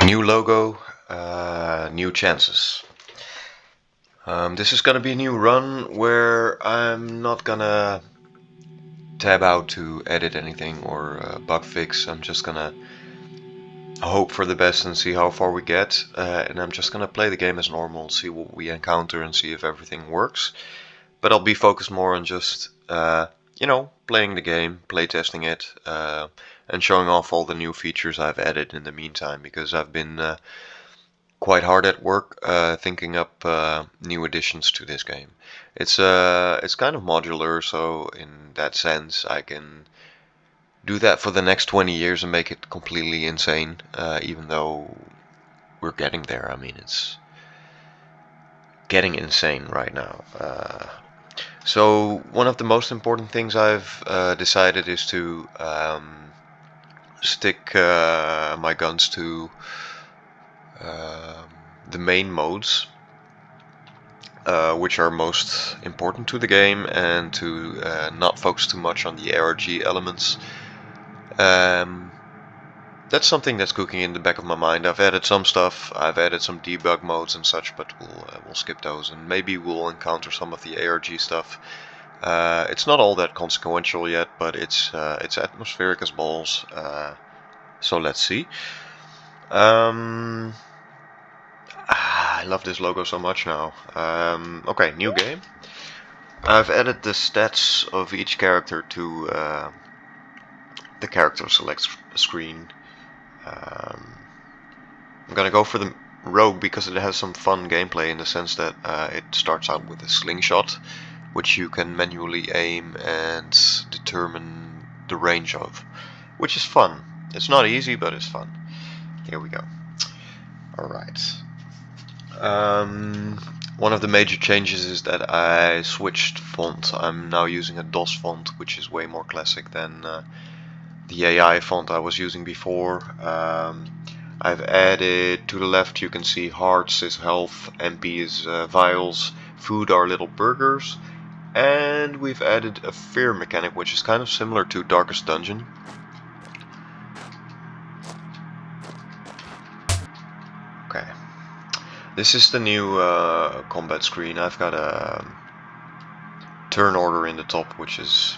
New logo, new chances. This is gonna be a new run where I'm not gonna tab out to edit anything or bug fix. I'm just gonna hope for the best and see how far we get, and I'm just gonna play the game as normal, see what we encounter and see if everything works. But I'll be focused more on just playing the game, playtesting it, and showing off all the new features I've added in the meantime, because I've been quite hard at work thinking up new additions to this game. It's kind of modular, so in that sense I can do that for the next 20 years and make it completely insane, even though we're getting there. I mean, it's getting insane right now. So one of the most important things I've decided is to stick my guns to the main modes, which are most important to the game, and to not focus too much on the ARG elements. That's something that's cooking in the back of my mind. I've added some stuff, I've added some debug modes and such, but we'll skip those, and maybe we'll encounter some of the ARG stuff. It's not all that consequential yet, but it's atmospheric as balls. So let's see. I love this logo so much now. Okay, new game. I've added the stats of each character to the character select screen. I'm gonna go for the rogue because it has some fun gameplay in the sense that it starts out with a slingshot, which you can manually aim and determine the range of, which is fun. It's not easy, but it's fun. Here we go. Alright. One of the major changes is that I switched font. I'm now using a DOS font, which is way more classic than the AI font I was using before. I've added, to the left you can see hearts is health, MP is vials, food are little burgers, and we've added a fear mechanic, which is kind of similar to Darkest Dungeon. Okay, this is the new combat screen. I've got a turn order in the top, which is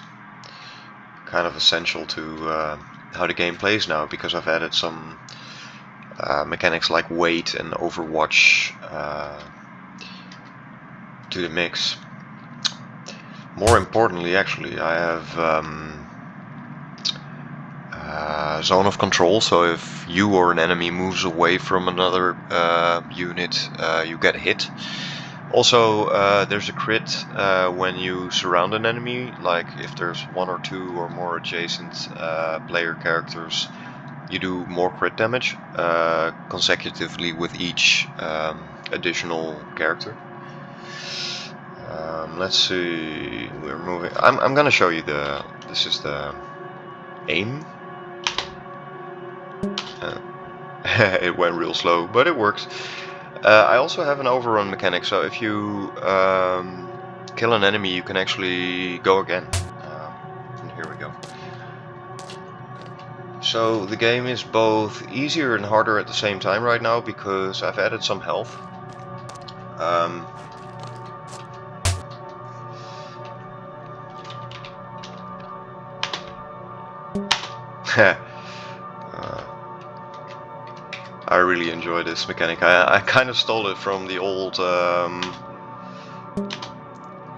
kind of essential to how the game plays now, because I've added some mechanics like wait and overwatch to the mix. More importantly, actually, I have zone of control, so if you or an enemy moves away from another unit, you get hit. Also, there's a crit when you surround an enemy, like if there's one or two or more adjacent player characters, you do more crit damage consecutively with each additional character. Let's see, we're moving. I'm gonna show you this is the aim. It went real slow, but it works. I also have an overrun mechanic, so if you kill an enemy, you can actually go again. And here we go. So the game is both easier and harder at the same time right now, because I've added some health. I really enjoy this mechanic. I kind of stole it from the old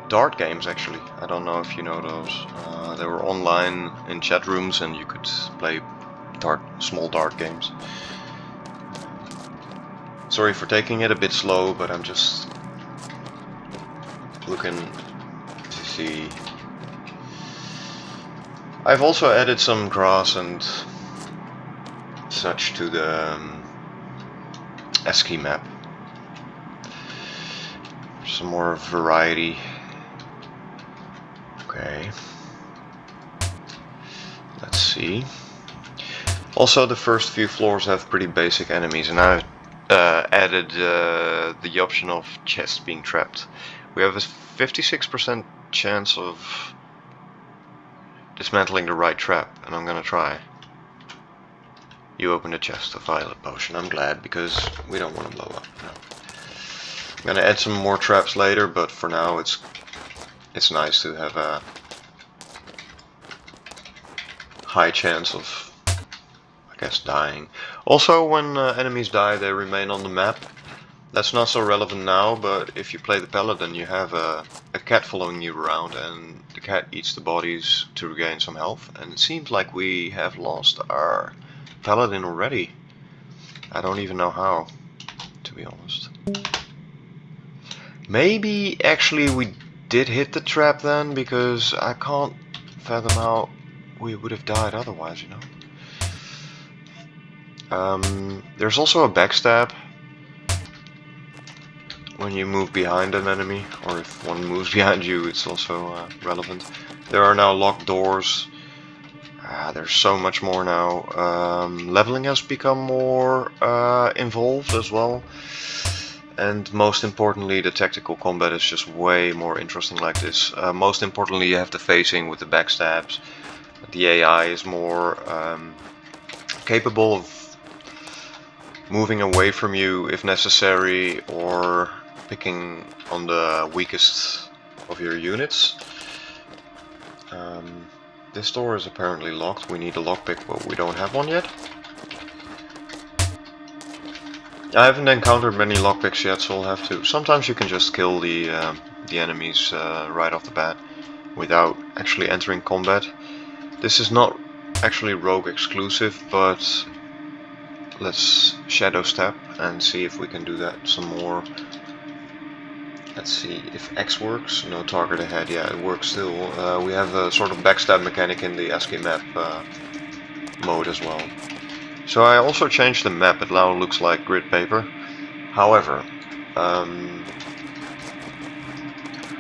dart games, actually. I don't know if you know those. They were online in chat rooms and you could play small dart games. Sorry for taking it a bit slow, but I'm just looking to see. I've also added some grass and such to the ASCII map. Some more variety. Okay. Let's see. Also, the first few floors have pretty basic enemies, and I've added the option of chests being trapped. We have a 56% chance of dismantling the right trap, and I'm gonna try. You open the chest, a violet potion. I'm glad, because we don't want to blow up. No. I'm gonna add some more traps later, but for now it's nice to have a high chance of, I guess, dying. Also, when enemies die, they remain on the map. That's not so relevant now, but if you play the paladin, you have a cat following you around, and the cat eats the bodies to regain some health. And it seems like we have lost our paladin already. I don't even know how, to be honest. Maybe actually we did hit the trap then, because I can't fathom how we would have died otherwise, you know. There's also a backstab when you move behind an enemy, or if one moves behind you, it's also relevant. There are now locked doors. There's so much more now. Leveling has become more involved as well. And most importantly, the tactical combat is just way more interesting like this. Most importantly, you have the phasing with the backstabs. The AI is more capable of moving away from you if necessary, or picking on the weakest of your units. This door is apparently locked. We need a lockpick, but we don't have one yet. I haven't encountered many lockpicks yet, so I'll have to. Sometimes you can just kill the enemies right off the bat without actually entering combat. This is not actually rogue exclusive, but let's shadow step and see if we can do that some more. Let's see if X works. No target ahead. Yeah, it works still. We have a sort of backstab mechanic in the ASCII map mode as well. So I also changed the map. It now looks like grid paper. However,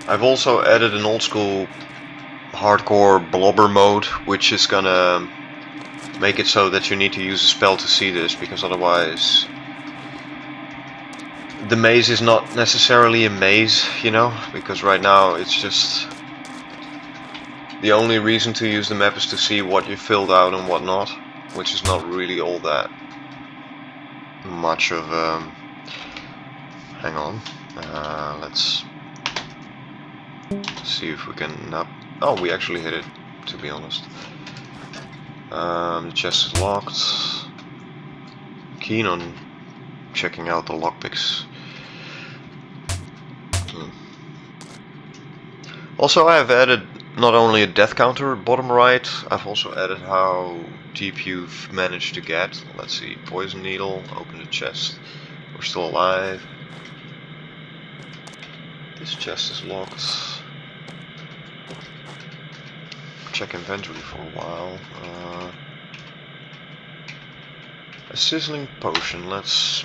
I've also added an old school hardcore blobber mode, which is gonna make it so that you need to use a spell to see this, because otherwise the maze is not necessarily a maze, you know, because right now it's just the only reason to use the map is to see what you filled out and what not, which is not really all that much of hang on, let's see if we can oh, we actually hit it, to be honest. The chest is locked. Keen on checking out the lockpicks. Also, I have added not only a death counter bottom right, I've also added how deep you've managed to get. Let's see, poison needle, open the chest. We're still alive. This chest is locked. Check inventory for a while. A sizzling potion, let's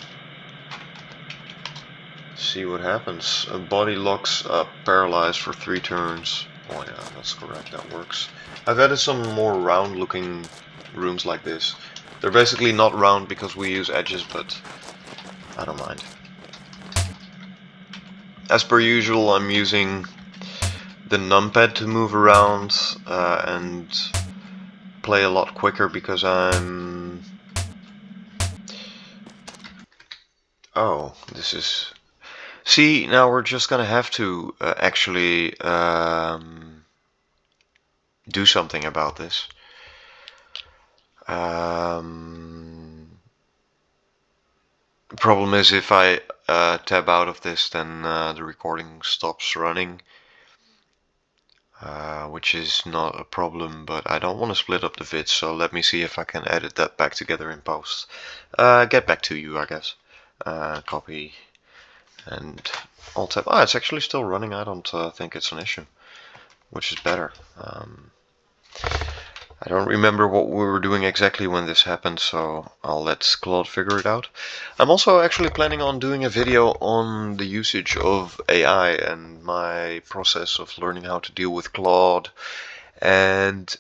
see what happens. A body locks up paralyzed for 3 turns. Oh yeah, that's correct, that works. I've added some more round looking rooms like this. They're basically not round because we use edges, but I don't mind. As per usual, I'm using the numpad to move around and play a lot quicker because I'm... Oh, this is... See, now we're just gonna have to actually do something about this. The problem is if I tab out of this, then the recording stops running, which is not a problem, but I don't want to split up the vids, so let me see if I can edit that back together in post. Get back to you, I guess. Copy and Alt tab. Ah, it's actually still running. I don't think it's an issue, which is better. I don't remember what we were doing exactly when this happened, so I'll let Claude figure it out. I'm also actually planning on doing a video on the usage of AI and my process of learning how to deal with Claude. And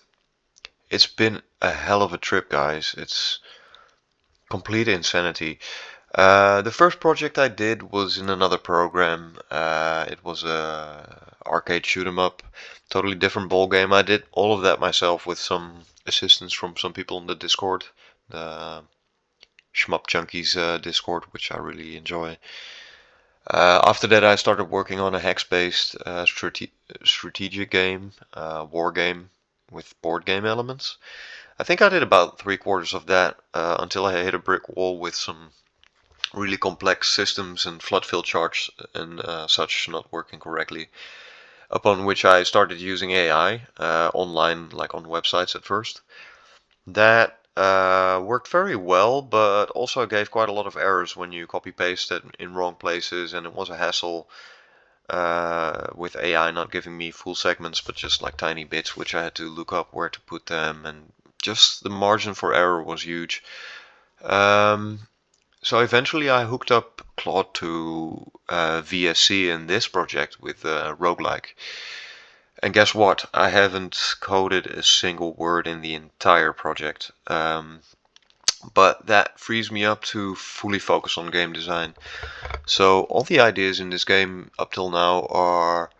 it's been a hell of a trip, guys. It's complete insanity. The first project I did was in another program. It was a arcade shoot 'em up, totally different ball game. I did all of that myself with some assistance from some people in the Discord. Shmup Junkies Discord, which I really enjoy. After that, I started working on a hex-based strategic game, war game with board game elements. I think I did about 3/4 of that until I hit a brick wall with some really complex systems and flood field charts and such not working correctly. Upon which I started using AI online, like on websites at first. That worked very well, but also gave quite a lot of errors when you copy paste it in wrong places, and it was a hassle with AI not giving me full segments, but just like tiny bits, which I had to look up where to put them, and just the margin for error was huge. So eventually I hooked up Claude to VSC in this project with roguelike. And guess what? I haven't coded a single word in the entire project. But that frees me up to fully focus on game design. So all the ideas in this game up till now are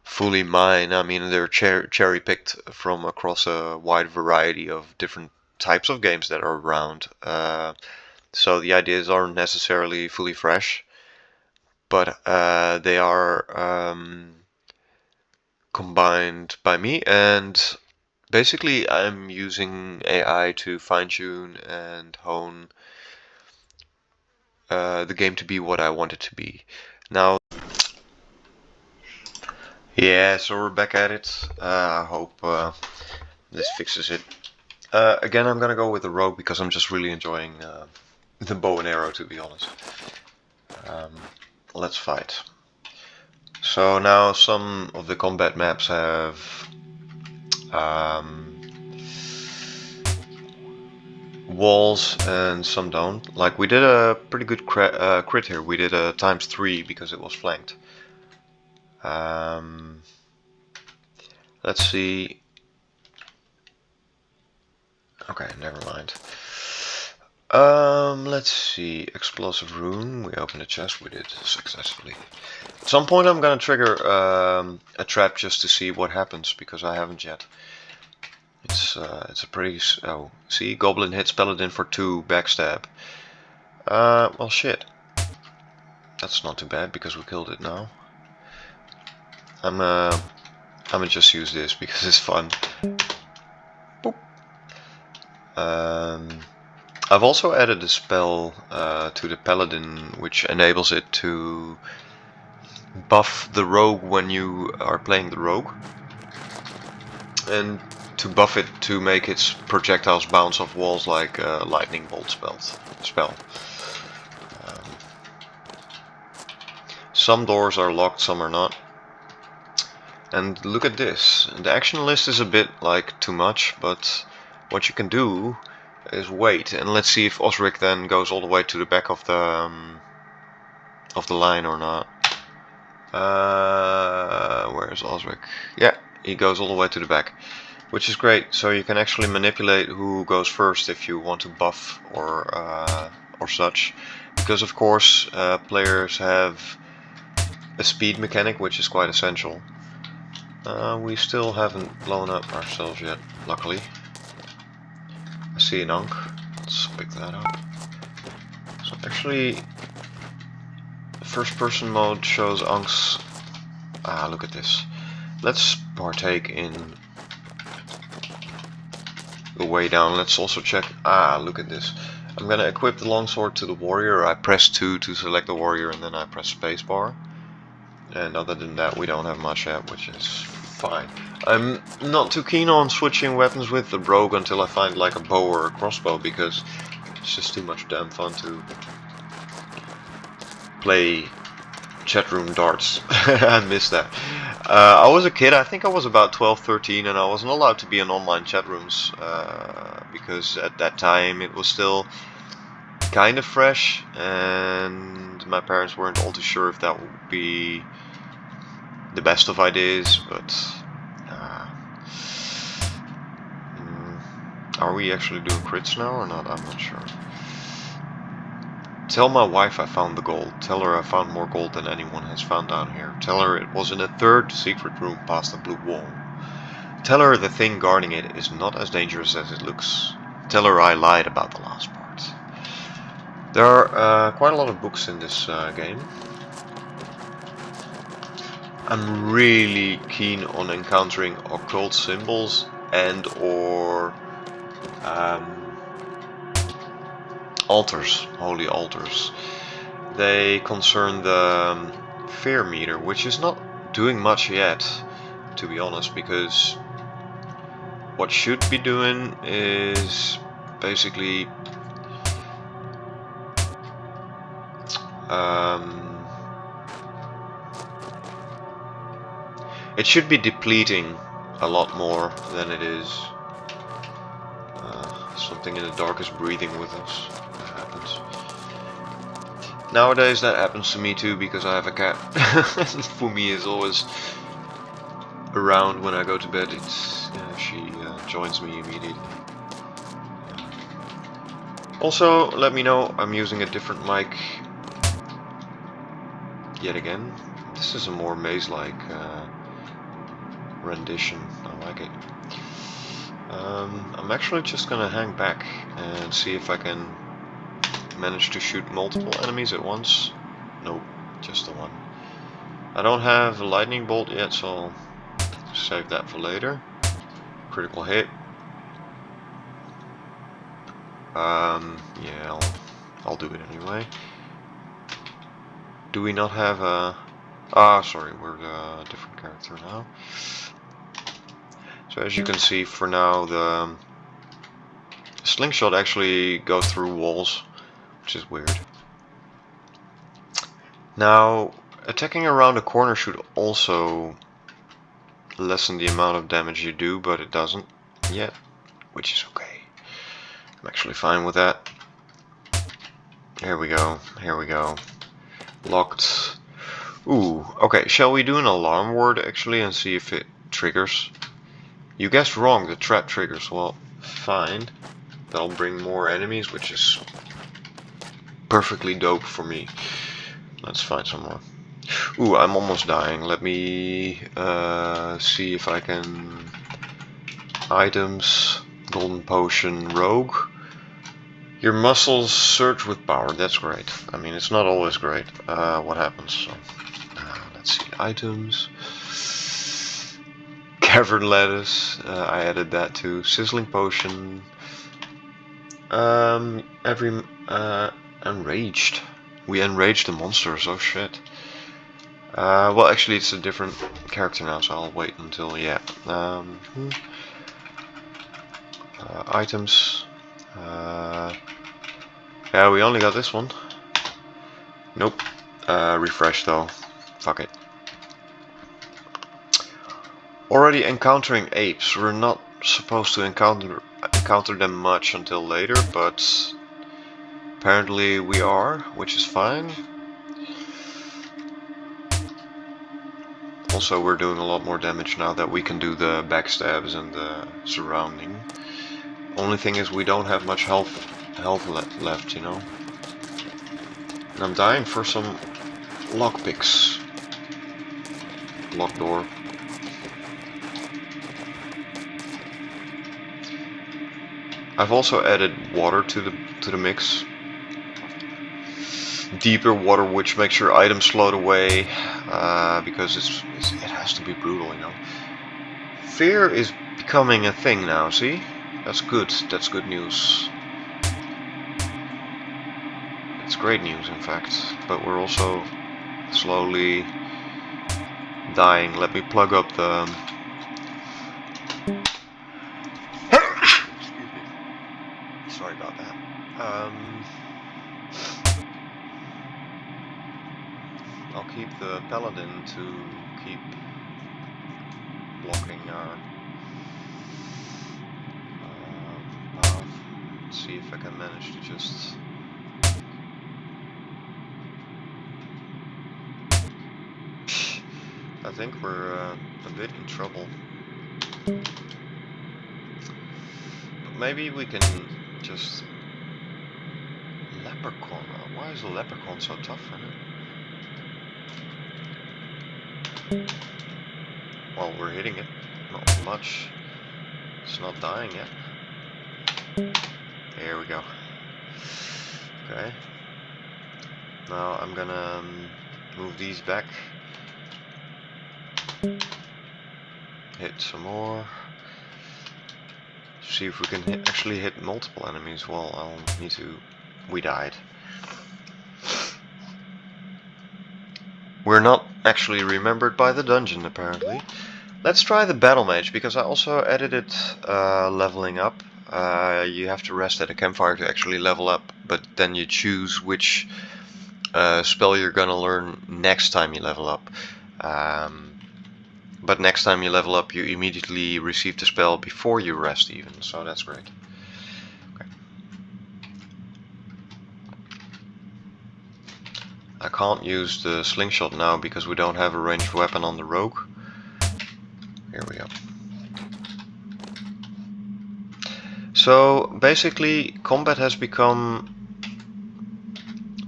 fully mine. I mean, they're cherry picked from across a wide variety of different types of games that are around. So the ideas aren't necessarily fully fresh, but they are combined by me, and basically I'm using AI to fine-tune and hone the game to be what I want it to be. Now, yeah, so we're back at it. I hope this fixes it. Again, I'm gonna go with the rogue because I'm just really enjoying the bow and arrow, to be honest. Let's fight. So now some of the combat maps have walls and some don't. Like we did a pretty good crit here. We did a ×3 because it was flanked. Let's see. Okay, never mind. Let's see. Explosive room. We opened a chest. We did successfully. At some point I'm gonna trigger a trap just to see what happens because I haven't yet. It's a pretty... oh, see? Goblin hits Paladin for 2, backstab. Well shit. That's not too bad because we killed it now. I'm gonna just use this because it's fun. Boop. I've also added a spell to the Paladin which enables it to buff the rogue when you are playing the rogue. And to buff it to make its projectiles bounce off walls like a lightning bolt spell. Some doors are locked, some are not. And look at this. The action list is a bit like too much, but what you can do is wait and let's see if Osric then goes all the way to the back of the line or not. Where's Osric? Yeah, he goes all the way to the back, which is great. So you can actually manipulate who goes first if you want to buff or such, because of course players have a speed mechanic which is quite essential. We still haven't blown up ourselves yet, luckily. I see an Ankh. Let's pick that up. So actually, first person mode shows Ankhs. Ah, look at this. Let's partake in the way down. Let's also check. Ah, look at this. I'm gonna equip the longsword to the warrior. I press 2 to select the warrior and then I press spacebar. And other than that, we don't have much yet, which is fine. I'm not too keen on switching weapons with the rogue until I find like a bow or a crossbow, because it's just too much damn fun to play chatroom darts. I miss that. I was a kid, I think I was about 12, 13, and I wasn't allowed to be in online chat rooms because at that time it was still kind of fresh, and my parents weren't all too sure if that would be the best of ideas, but are we actually doing crits now or not? I'm not sure. Tell my wife I found the gold. Tell her I found more gold than anyone has found down here. Tell her it was in a 3rd secret room past the blue wall. Tell her the thing guarding it is not as dangerous as it looks. Tell her I lied about the last part. There are quite a lot of books in this game. I'm really keen on encountering occult symbols and or altars, holy altars. They concern the fear meter, which is not doing much yet, to be honest, because what should be doing is basically it should be depleting a lot more than it is. Something in the dark is breathing with us. That happens. Nowadays that happens to me too, because I have a cat. Fumi is always around when I go to bed. She joins me immediately. Also, let me know, I'm using a different mic yet again. This is a more maze-like rendition. I like it. I'm actually just gonna hang back and see if I can manage to shoot multiple enemies at once. Nope, just the one. I don't have a lightning bolt yet, so I'll save that for later. Critical hit. Yeah, I'll do it anyway. Do we not have a... Ah, sorry, we're a different character now. So as you can see, for now, the slingshot actually goes through walls, which is weird. Now, attacking around a corner should also lessen the amount of damage you do, but it doesn't yet, which is okay. I'm actually fine with that. Here we go, here we go. Locked. Ooh, okay, shall we do an alarm word actually and see if it triggers? You guessed wrong, the trap triggers. Well, fine. That'll bring more enemies, which is perfectly dope for me. Let's find some more. Ooh, I'm almost dying. Let me see if I can... Items, golden potion, rogue. Your muscles surge with power. That's great. I mean, it's not always great what happens. So, let's see. Items. Cavern lettuce. I added that too. Sizzling potion. Enraged. We enraged the monsters. Oh shit. Well, actually, it's a different character now, so I'll wait until items. Yeah, we only got this one. Nope. Refresh though. Fuck it. Already encountering apes. We're not supposed to encounter them much until later, but apparently we are, which is fine. Also, we're doing a lot more damage now that we can do the backstabs and the surrounding. Only thing is we don't have much health left, you know. And I'm dying for some lockpicks. Lock door. I've also added water to the mix. Deeper water, which makes your items float away, because it has to be brutal, you know. Fear is becoming a thing now. See, that's good. That's good news. It's great news, in fact. But we're also slowly dying. Let me plug up the. Sorry about that. I'll keep the paladin to keep blocking our path. See if I can manage to just. I think we're a bit in trouble. But maybe we can just... Leprechaun. Why is a leprechaun so tough, isn't it? Well, we're hitting it. Not much. It's not dying yet. There we go. Okay. Now I'm gonna move these back. Hit some more. See if we can actually hit multiple enemies. Well, I'll need to... We died. We're not actually remembered by the dungeon, apparently. Let's try the battle mage, because I also edited leveling up. You have to rest at a campfire to actually level up, but then you choose which spell you're gonna learn next time you level up. But next time you level up, you immediately receive the spell before you rest even, so that's great. Okay. I can't use the slingshot now because we don't have a ranged weapon on the rogue. Here we go. So basically combat has become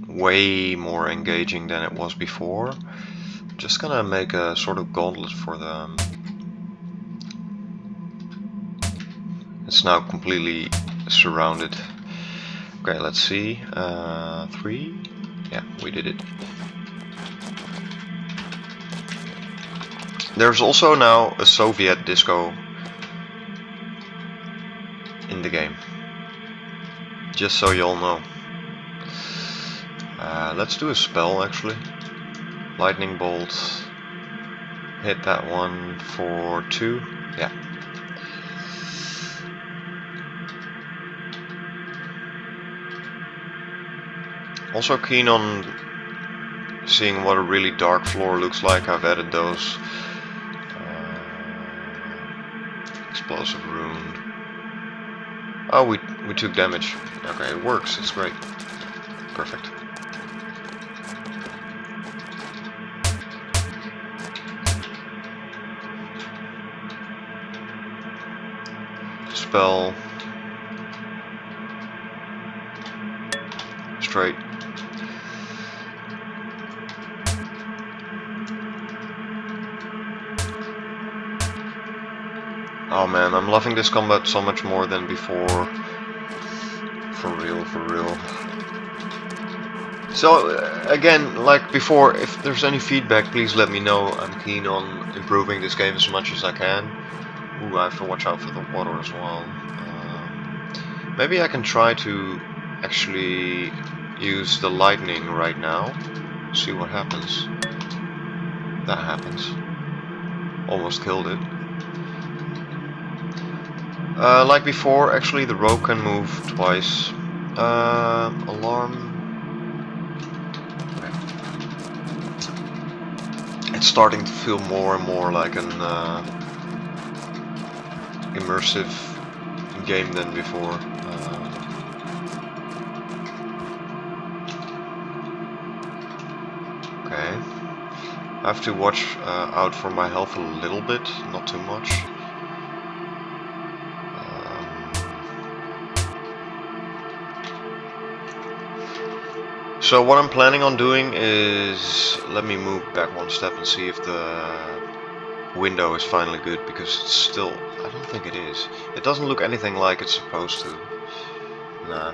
way more engaging than it was before. Just gonna make a sort of gauntlet for them. It's now completely surrounded. Okay, let's see. 3. Yeah, we did it. There's also now a Soviet disco in the game. Just so you all know. Let's do a spell actually. Lightning bolt. Hit that one for 2. Yeah. Also keen on seeing what a really dark floor looks like. I've added those. Explosive rune. Oh, we took damage. Okay, it works. It's great. Perfect. Spell. Straight. Oh man, I'm loving this combat so much more than before. For real, for real. So, again, like before, if there's any feedback, please let me know. I'm keen on improving this game as much as I can. Ooh, I have to watch out for the water as well. Maybe I can try to actually use the lightning right now. See what happens. That happens. Almost killed it. Like before, actually the rogue can move twice. Alarm. It's starting to feel more and more like an immersive game than before. Okay. I have to watch out for my health a little bit, not too much. So what I'm planning on doing is, let me move back one step and see if the window is finally good, because it's still, I don't think it is. It doesn't look anything like it's supposed to. Nah,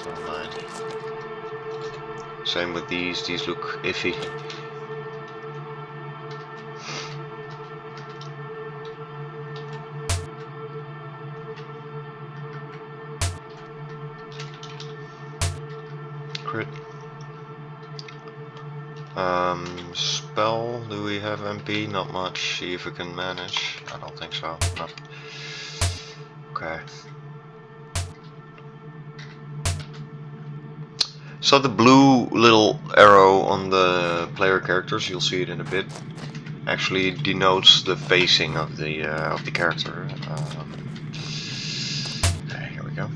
never mind. Same with these look iffy. Crit. Spell, do we have MP? Not much. See if we can manage. I don't think so. No. Okay. So the blue little arrow on the player characters, you'll see it in a bit, actually denotes the facing of the character. Okay, here we go.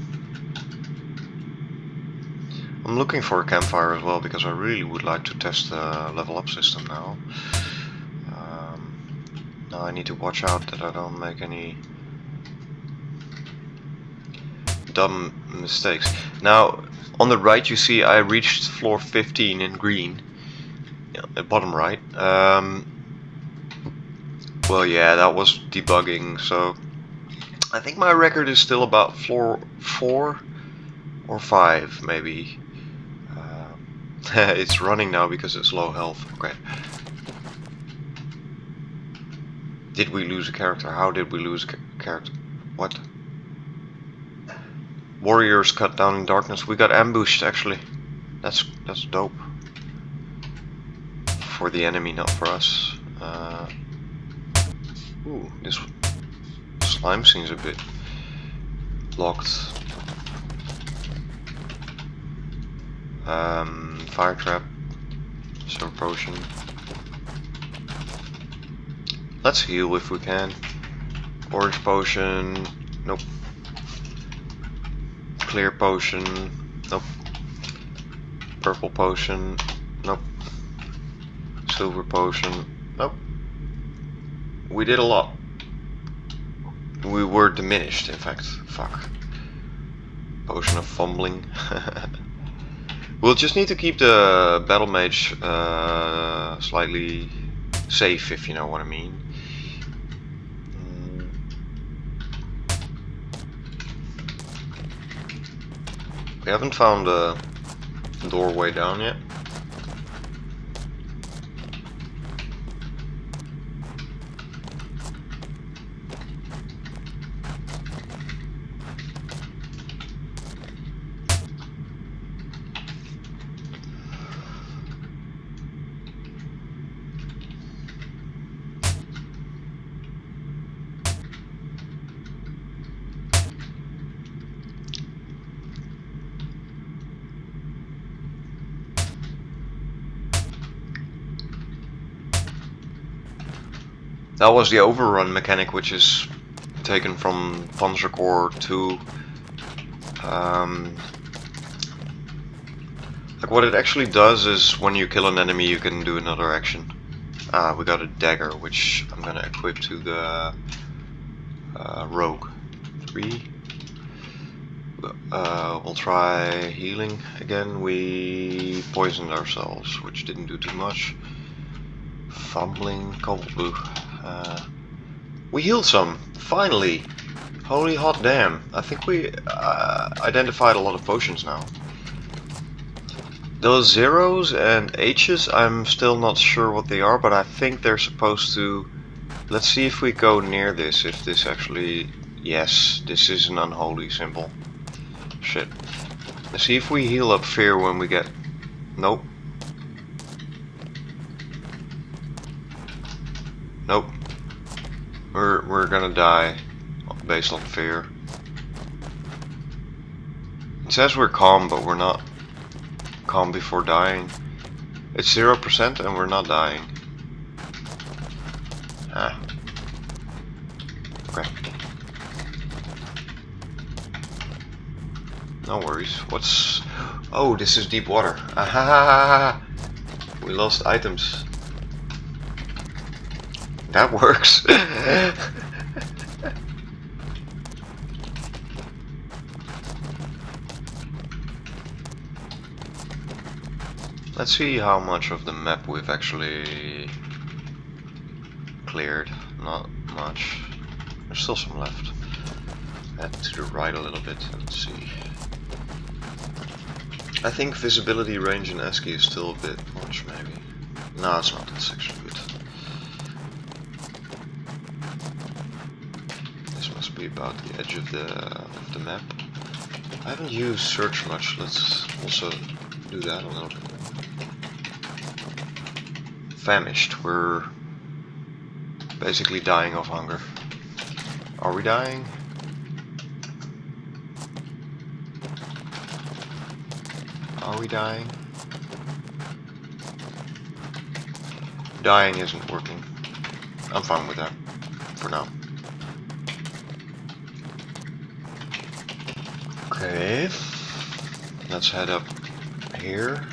I'm looking for a campfire as well because I really would like to test the level up system now. Now I need to watch out that I don't make any dumb mistakes. Now on the right you see I reached floor 15 in green, at bottom right. Well, yeah, that was debugging, so I think my record is still about floor 4 or 5 maybe. It's running now because it's low health. Okay. Did we lose a character? How did we lose a character? What? Warriors cut down in darkness. We got ambushed actually. That's dope. For the enemy, not for us. Ooh, this slime seems a bit locked. Fire trap. Sour potion. Let's heal if we can. Orange potion. Nope. Clear potion. Nope. Purple potion. Nope. Silver potion. Nope. We did a lot. We were diminished, in fact. Fuck. Potion of fumbling. We'll just need to keep the battle mage slightly safe, if you know what I mean. We haven't found a doorway down yet. That was the overrun mechanic, which is taken from Panzercore 2. Like what it actually does is when you kill an enemy you can do another action. We got a dagger which I'm gonna equip to the rogue. 3. We'll try healing again. We poisoned ourselves, which didn't do too much. Fumbling, cobalt blue. We healed some, finally! Holy hot damn, I think we identified a lot of potions now. Those zeros and H's, I'm still not sure what they are, but I think they're supposed to... Let's see if we go near this, if this actually... Yes, this is an unholy symbol. Shit. Let's see if we heal up fear when we get... Nope. Nope. We're gonna die based on fear. It says we're calm, but we're not calm before dying. It's 0% and we're not dying. Ah. Okay. No worries. What's... Oh, this is deep water. Aha! We lost items. That works. Let's see how much of the map we've actually cleared. Not much. There's still some left. Head to the right a little bit and see. I think visibility range in ASCII is still a bit much, maybe. No, it's not. It's actually good. This must be about the edge of the map. I haven't used search much. Let's also do that a little bit. Famished. We're basically dying of hunger. Are we dying? Are we dying? Dying isn't working. I'm fine with that for now. Okay, let's head up here.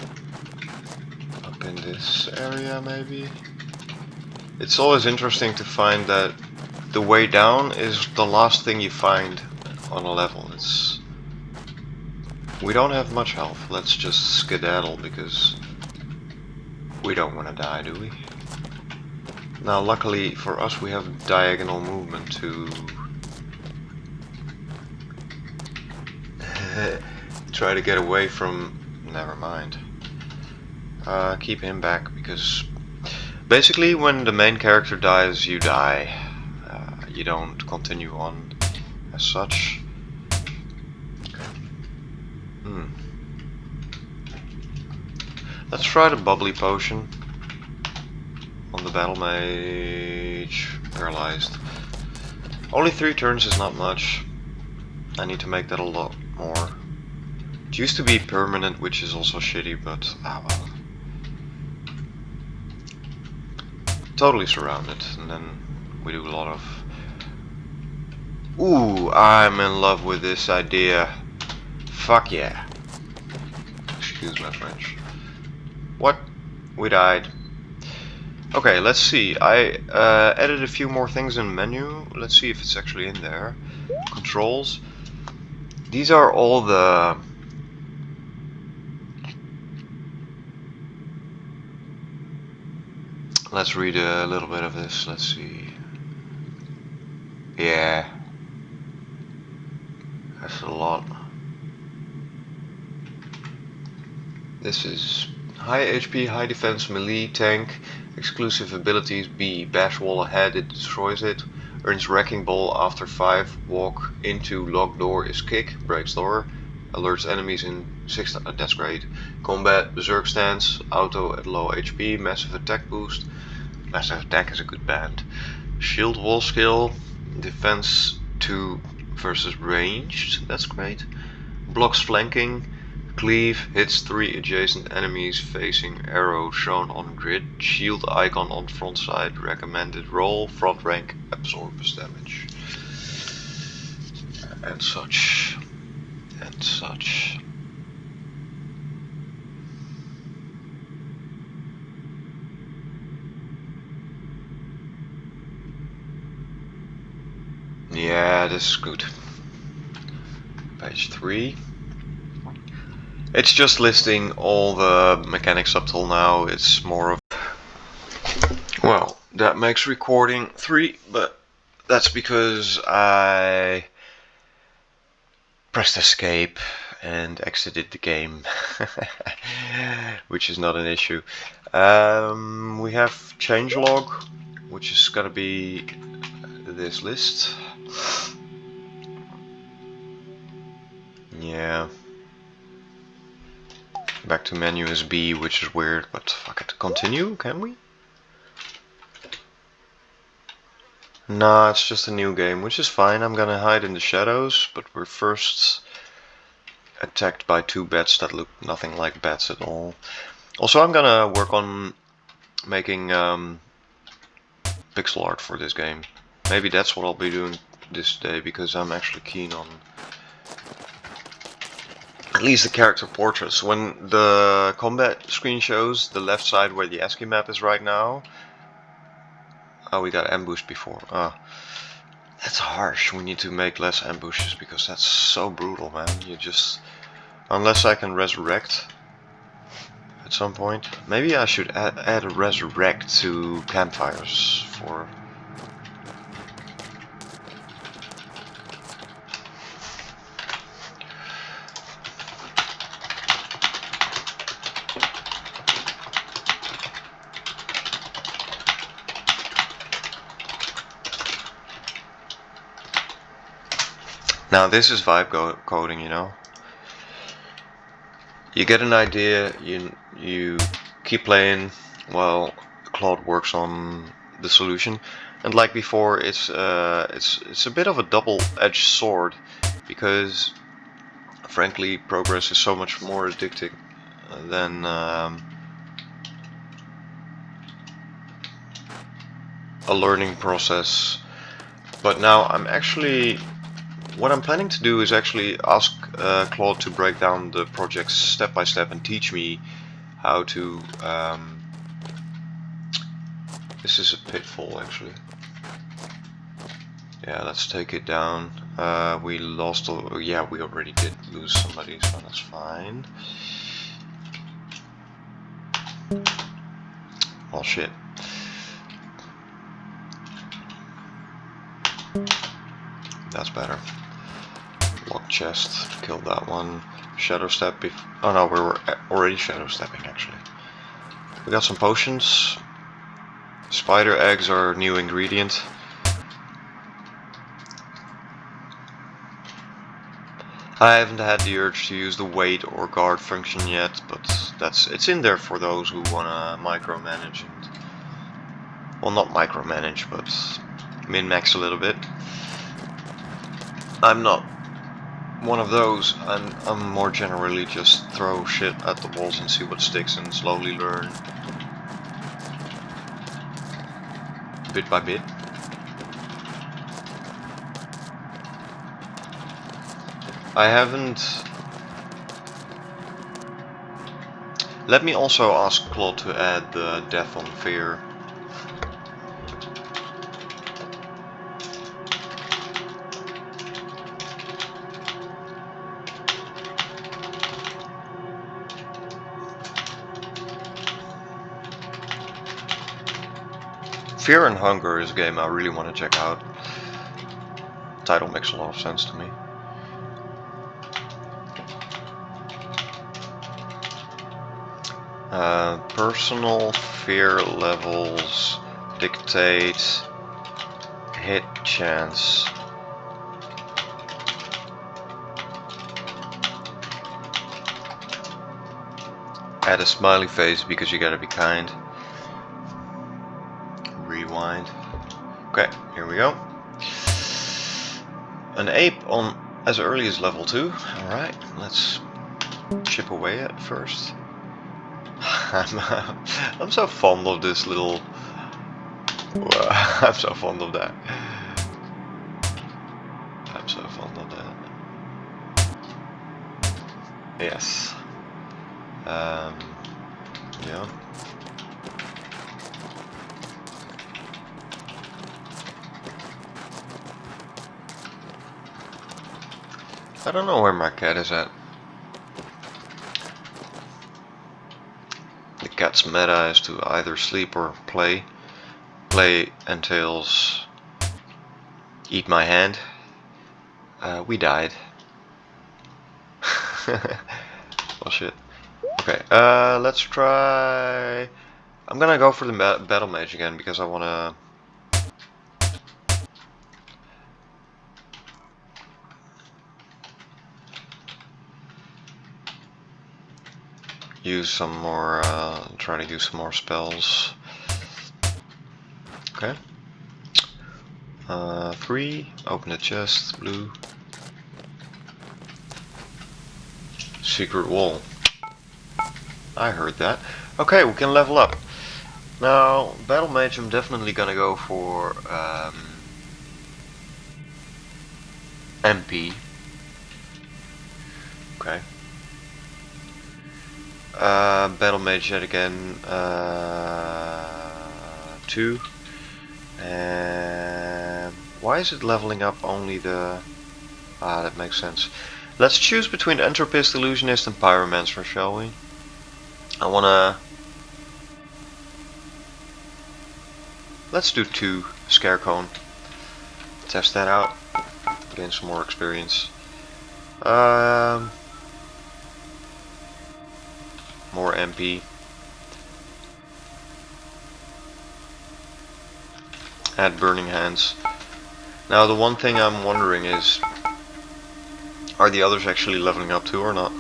Up in this area maybe. It's always interesting to find that the way down is the last thing you find on a level. We don't have much health. Let's just skedaddle because we don't want to die, do we? Now luckily for us we have diagonal movement to try to get away from... Never mind. keep him back, because basically when the main character dies, you die. You don't continue on as such. Let's try the bubbly potion on the battle mage. Paralyzed. Only 3 turns is not much. I need to make that a lot more. It used to be permanent, which is also shitty, but well. Totally surrounded, and then we do a lot of... Ooh, I'm in love with this idea. Fuck yeah. Excuse my French. What? We died. Okay, let's see. I added a few more things in the menu. Let's see if it's actually in there. Controls. These are all the... Let's read a little bit of this. Let's see. Yeah. That's a lot. This is high HP, high defense, melee, tank, exclusive abilities B. Bash wall ahead, it destroys it. Earns wrecking ball after 5. Walk into locked door is kick, breaks door. Alerts enemies in 6. That's great. Combat, berserk stance, auto at low HP, massive attack boost. Massive attack is a good band. Shield wall skill, defense 2 versus ranged. That's great. Blocks flanking. Cleave, hits 3 adjacent enemies facing arrow shown on grid. Shield icon on front side. Recommended roll. Front rank absorbs damage. And such. And such. Yeah, this is good. Page 3. It's just listing all the mechanics up till now. It's more of... Well, that makes recording 3, but that's because I pressed escape and exited the game, which is not an issue. We have changelog, which is gonna be this list. Yeah. Back to menu is B, which is weird, but fuck it. Continue, can we? Nah, it's just a new game, which is fine. I'm gonna hide in the shadows, but we're first attacked by 2 bats that look nothing like bats at all. Also, I'm gonna work on making pixel art for this game. Maybe that's what I'll be doing this day, because I'm actually keen on at least the character portraits. When the combat screen shows the left side where the ASCII map is right now. Oh, we got ambushed before. That's harsh. We need to make less ambushes, because that's so brutal, man. You just... Unless I can resurrect at some point. Maybe I should add a resurrect to campfires for... Now this is vibe coding, you know. You get an idea, you keep playing while Claude works on the solution, and like before, it's a bit of a double-edged sword, because frankly, progress is so much more addicting than a learning process. But now I'm actually... What I'm planning to do is actually ask Claude to break down the projects step by step and teach me how to... This is a pitfall, actually. Yeah, let's take it down. We lost... Yeah, we already did lose somebody, so that's fine. Oh shit. That's better. Lock chest, killed that one. Shadow step. Oh no, we were already shadow stepping actually. We got some potions. Spider eggs are a new ingredient. I haven't had the urge to use the wait or guard function yet, but it's in there for those who wanna micromanage and, well, not micromanage, but min-max a little bit. I'm not one of those. I'm more generally just throw shit at the walls and see what sticks and slowly learn bit by bit. I haven't. Let me also ask Claude to add the Death on Fear. Fear and Hunger is a game I really want to check out. Title makes a lot of sense to me. Personal fear levels dictate hit chance. Add a smiley face because you gotta be kind. Rewind. Okay, here we go. An ape on as early as level 2. Alright, let's chip away at first. I'm so fond of this little... I'm so fond of that. I'm so fond of that. Yes. Yeah. I don't know where my cat is at. The cat's meta is to either sleep or play. Play entails eat my hand. We died. Well, shit. Okay, let's try... I'm gonna go for the Battle Mage again because I wanna... use some more, try to use some more spells. Okay. 3, open the chest, blue. Secret wall. I heard that. Okay, we can level up. Now, Battle Mage, I'm definitely gonna go for MP. Okay. Battle Mage yet again, 2. And why is it leveling up only the... Ah, that makes sense. Let's choose between Entropist, Illusionist and Pyromancer, shall we? I wanna... Let's do 2 Scare Cone. Test that out. Gain some more experience. More MP. Add Burning Hands. Now the one thing I'm wondering is, are the others actually leveling up too or not?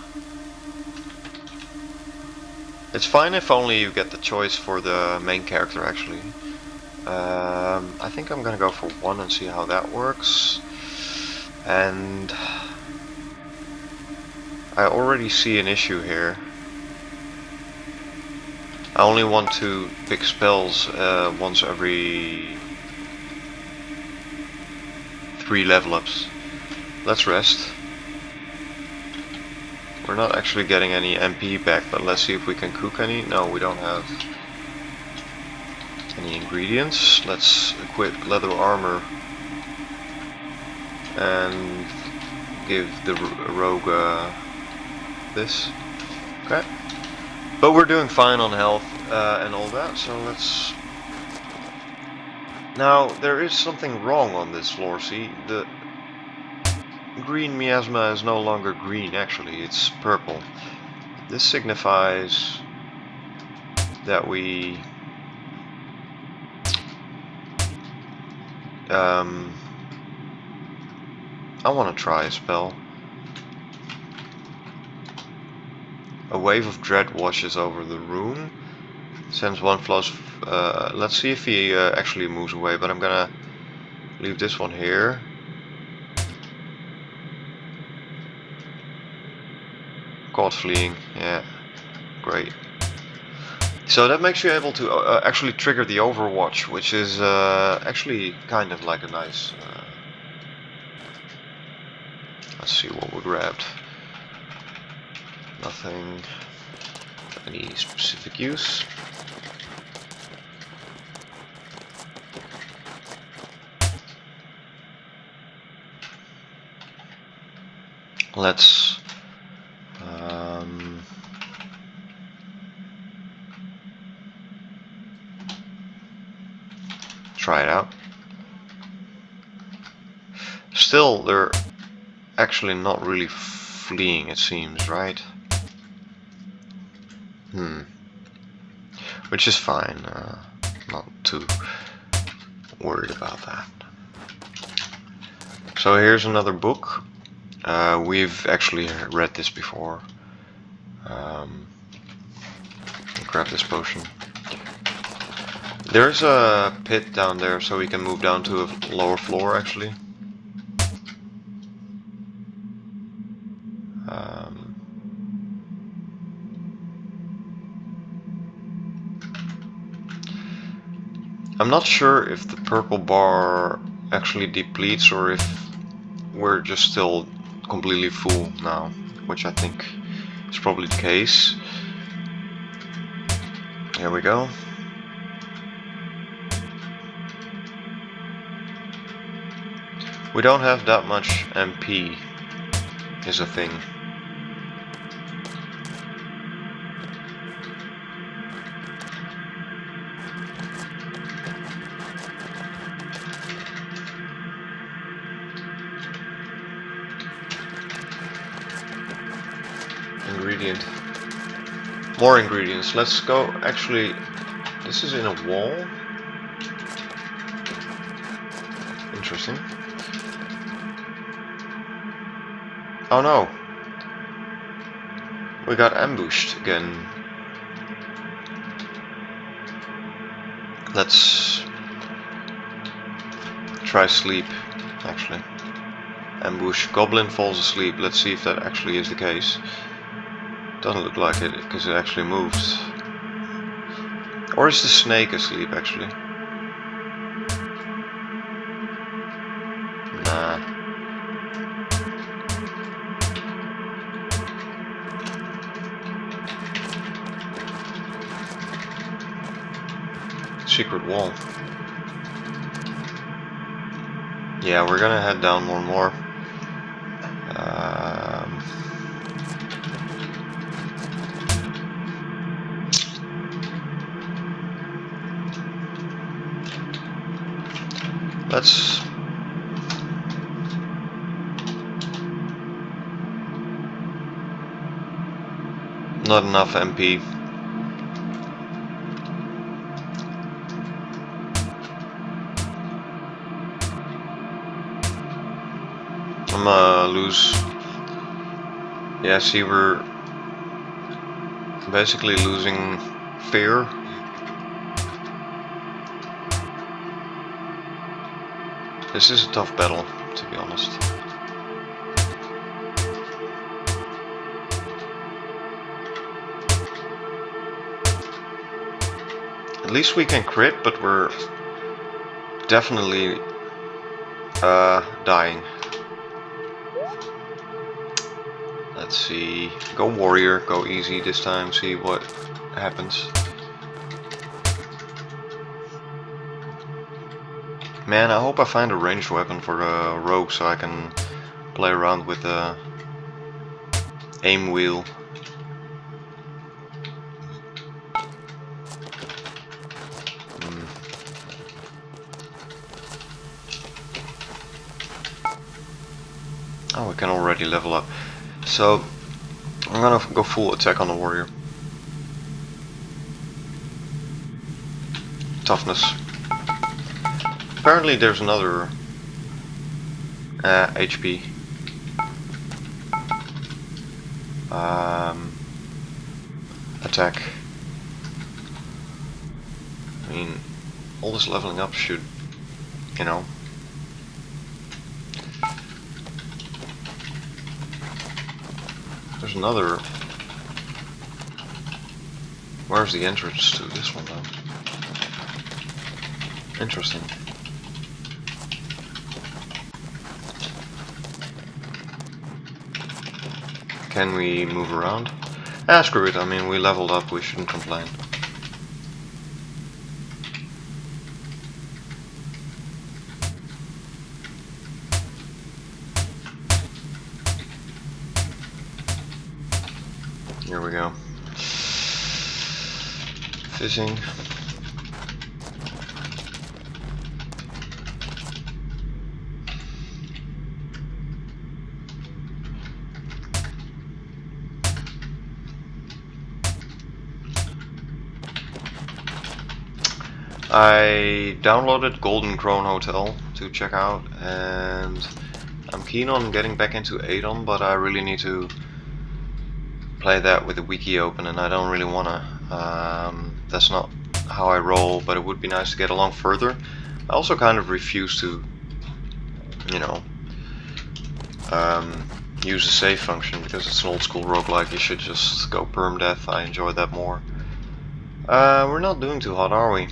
It's fine if only you get the choice for the main character actually. I think I'm gonna go for 1 and see how that works. And I already see an issue here. I only want to pick spells once every 3 level ups. Let's rest. We're not actually getting any MP back, but let's see if we can cook any. No, we don't have any ingredients. Let's equip leather armor and give the rogue this. Okay. But we're doing fine on health and all that, so let's... Now, there is something wrong on this floor, see? The green miasma is no longer green, actually, it's purple. This signifies that we I want to try a spell. A wave of dread washes over the room. Sends one flows. Let's see if he actually moves away, but I'm gonna leave this one here. Caught fleeing, yeah, great. So that makes you able to actually trigger the Overwatch, which is actually kind of like a nice... let's see what we grabbed. Nothing of any specific use. Let's try it out. Still, they're actually not really fleeing, it seems, right? Which is fine. Not too worried about that. So here's another book. We've actually read this before. Grab this potion. There's a pit down there, so we can move down to a lower floor actually. I'm not sure if the purple bar actually depletes or if we're just still completely full now, which I think is probably the case. Here we go. We don't have that much MP, is a thing. Ingredient. More ingredients. Let's go. Actually, this is in a wall. Interesting. Oh no. We got ambushed again. Let's try sleep, actually. Ambush. Goblin falls asleep. Let's see if that actually is the case. Doesn't look like it, because it actually moves. Or is the snake asleep, actually? Nah. Secret wall. Yeah, we're gonna head down one more. Let's... Not enough MP. I'm gonna lose... Yeah, see, we're basically losing fear. This is a tough battle, to be honest. At least we can crit, but we're definitely dying. Let's see. Go warrior, go easy this time, see what happens. Man, I hope I find a ranged weapon for the rogue so I can play around with the aim wheel. Oh, we can already level up. So, I'm gonna go full attack on the warrior. toughness. Apparently there's another HP. Attack. I mean, all this leveling up should, you know. There's another. Where's the entrance to this one though? Interesting. Can we move around? Ah, screw it. I mean, we leveled up. We shouldn't complain. Here we go. Fizzing. I downloaded Golden Crone Hotel to check out, and I'm keen on getting back into Adon, but I really need to play that with the wiki open, and I don't really wanna. That's not how I roll, but it would be nice to get along further. I also kind of refuse to, you know, use the save function because it's an old school roguelike. You should just go permadeath. I enjoy that more. We're not doing too hot, are we?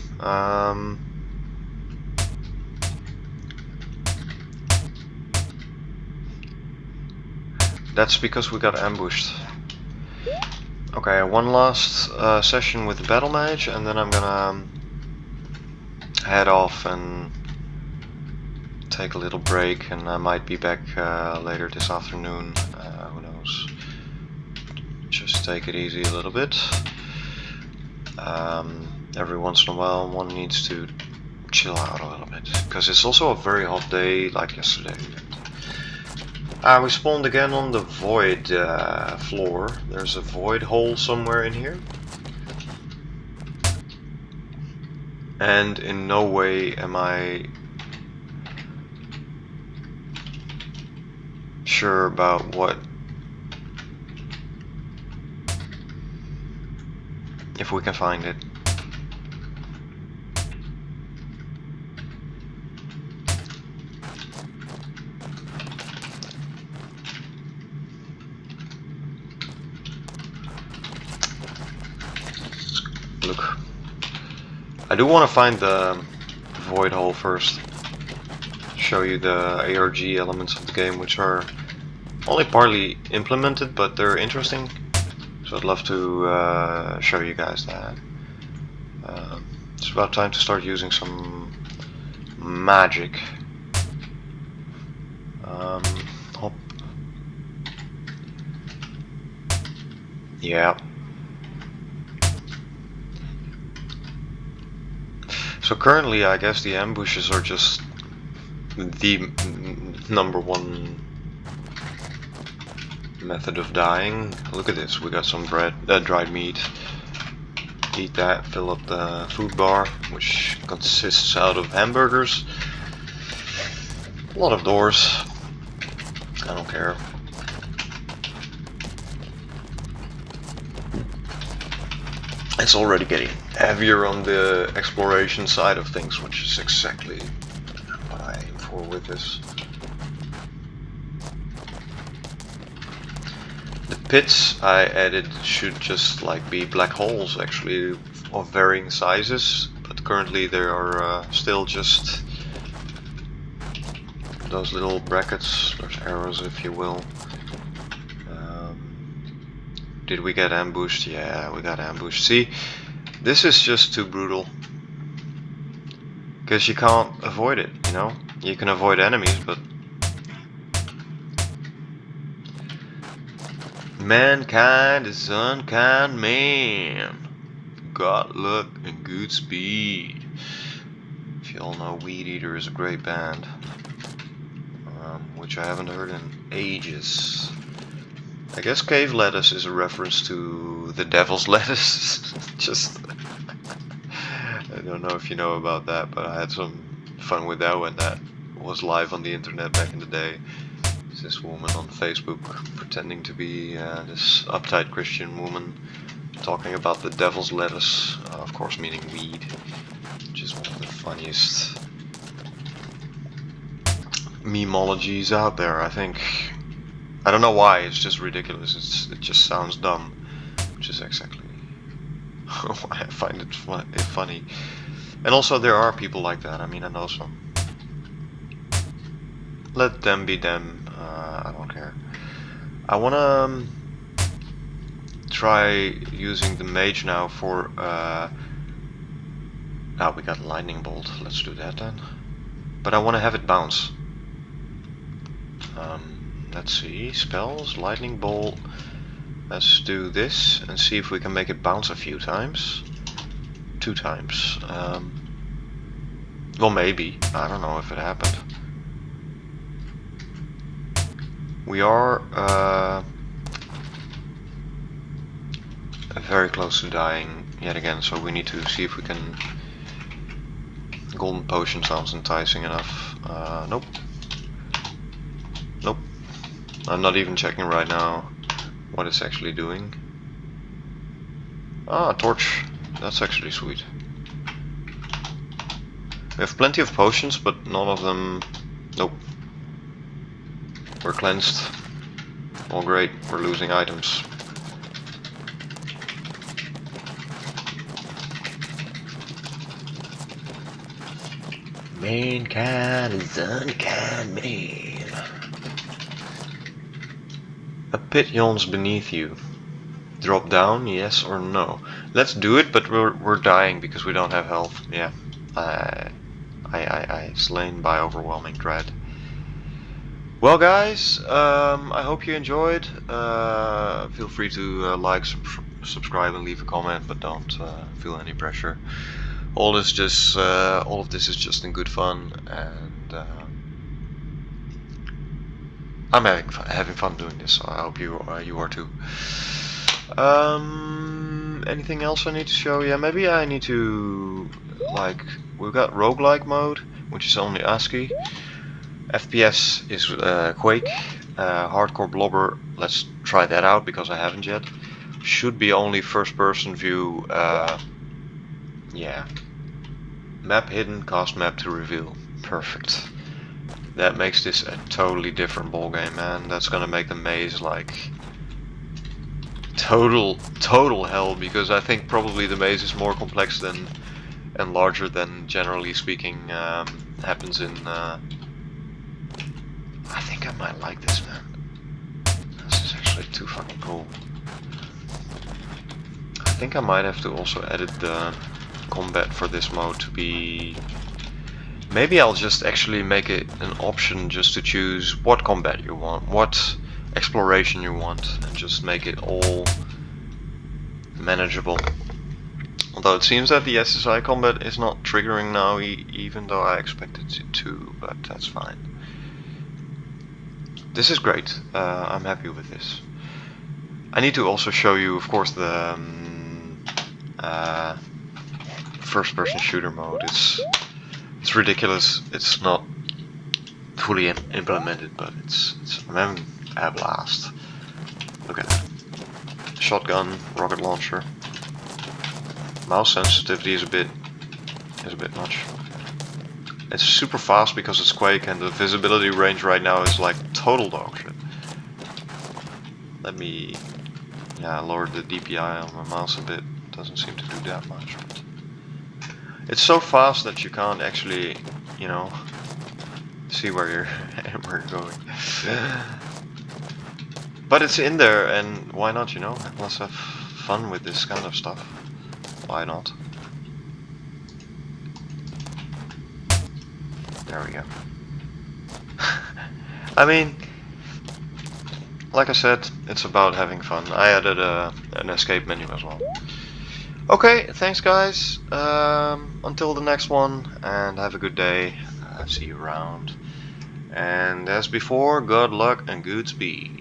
That's because we got ambushed. Okay, one last session with the battle mage, and then I'm gonna head off and take a little break, and I might be back later this afternoon. Who knows? Just take it easy a little bit. Every once in a while one needs to chill out a little bit, because it's also a very hot day like yesterday. We spawned again on the void floor. There's a void hole somewhere in here, and in no way am I sure about what, if we can find it. Look, I do want to find the void hole first. Show you the ARG elements of the game, which are only partly implemented, but they're interesting. So I'd love to show you guys that. It's about time to start using some magic. Hop. Yeah. So currently, I guess the ambushes are just the #1 method of dying. Look at this, we got some bread, dried meat. Eat that, fill up the food bar, which consists out of hamburgers. A lot of doors. I don't care. It's already getting heavier on the exploration side of things, which is exactly what I aim for with this. The pits I added should just like be black holes, actually, of varying sizes, but currently there are still just those little brackets, those arrows if you will. Did we get ambushed? Yeah, we got ambushed. See, this is just too brutal. Because you can't avoid it, you know? You can avoid enemies, but mankind is unkind man. Got luck and good speed. If you all know, Weed Eater is a great band, which I haven't heard in ages. I guess cave lettuce is a reference to the devil's lettuce. Just don't know if you know about that, but I had some fun with that when that was live on the internet back in the day. It's this woman on Facebook pretending to be this uptight Christian woman talking about the devil's lettuce, of course meaning weed, which is one of the funniest memologies out there, I think. I don't know why, it's just ridiculous, it just sounds dumb, which is exactly why I find it funny. And also there are people like that, I mean, I know some. Let them be them, I don't care. I wanna try using the mage now for, now we got lightning bolt, let's do that then. But I wanna have it bounce. Let's see, spells, lightning bolt. Let's do this and see if we can make it bounce a few times. 2 times. Well, maybe. I don't know if it happened. We are very close to dying yet again, so we need to see if we can... Golden potion sounds enticing enough. Nope. Nope. I'm not even checking right now what it's actually doing. Ah, torch. That's actually sweet. We have plenty of potions, but none of them... Nope. We're cleansed. All great. We're losing items. Mankind is unkind man. A pit yawns beneath you. Drop down, yes or no? Let's do it, but we're dying because we don't have health. Yeah, I slain by overwhelming dread. Well, guys, I hope you enjoyed. Feel free to like, subscribe, and leave a comment, but don't feel any pressure. All of this is just in good fun, and I'm having fun doing this, so I hope you are too. Anything else I need to show? Yeah, maybe I need to, like, we've got roguelike mode, which is only ASCII. FPS is Quake. Hardcore Blobber, let's try that out because I haven't yet. Should be only first person view. Yeah. Map hidden, cast map to reveal. Perfect. That makes this a totally different ballgame, man. That's gonna make the maze like total hell, because I think probably the maze is more complex than and larger than, generally speaking, happens in. I think I might like this, man. This is actually too fucking cool. I think I might have to also edit the combat for this mode to be... Maybe I'll just actually make it an option just to choose what combat you want, what exploration you want, and just make it all manageable. Although it seems that the SSI combat is not triggering now, even though I expected it to, but that's fine. This is great. I'm happy with this. I need to also show you, of course, the first-person shooter mode. It's ridiculous. It's not fully implemented, but I'm having a blast. Look at that. Shotgun, rocket launcher. Mouse sensitivity is a bit much. It's super fast because it's Quake, and the visibility range right now is like total dog shit. Let me lower the DPI on my mouse a bit. Doesn't seem to do that much. But it's so fast that you can't actually, you know, see where you're going. But it's in there, and why not, you know? Let's have fun with this kind of stuff. Why not? There we go. I mean, like I said, it's about having fun. I added an escape menu as well. Okay, thanks guys. Until the next one, and have a good day. See you around. And as before, good luck and good speed.